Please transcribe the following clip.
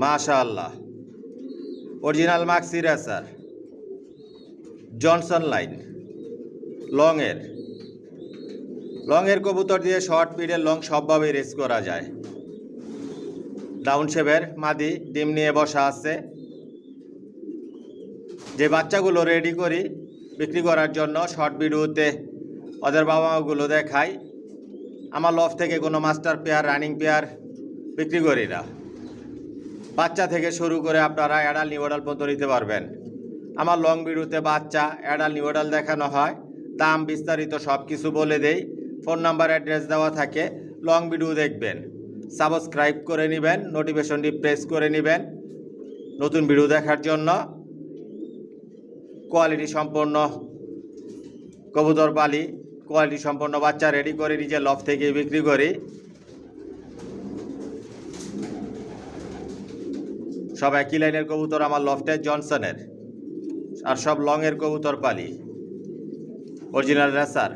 মাশাআল্লাহ, original Maksi racer, Johnson line, লংয়ের কবুতর দিয়ে শর্ট পিডের লং সবভাবে রেস করা যায়। ডাউন শেপের মাদি ডিম নিয়ে বসা আছে। যে বাচ্চাগুলো রেডি করি বিক্রি করার জন্য শর্ট ভিডিওতে ওদের বাবা মাগুলো দেখাই। আমার লফ থেকে কোনো মাস্টার পেয়ার রানিং পেয়ার বিক্রি করি না। বাচ্চা থেকে শুরু করে আপনারা অ্যাডাল নিউ অ্যাডাল পর্যন্ত নিতে পারবেন। আমার লং ভিডিওতে বাচ্চা অ্যাডাল নিউ অ্যাডাল দেখানো হয়, দাম বিস্তারিত সব কিছু বলে দেই, ফোন নাম্বার অ্যাড্রেস দেওয়া থাকে। লং ভিডিও দেখবেন, সাবস্ক্রাইব করে নেবেন, নোটিফিকেশনটি প্রেস করে নেবেন নতুন ভিডিও দেখার জন্য। কোয়ালিটি সম্পন্ন কবুতর পালি, কোয়ালিটি সম্পন্ন বাচ্চা রেডি করে নিজের লফ থেকে বিক্রি করি। সব একই লাইনের কবুতর আমার লফটে জনসনের, আর সব লংয়ের কবুতর পালি, অরিজিনাল রেসার।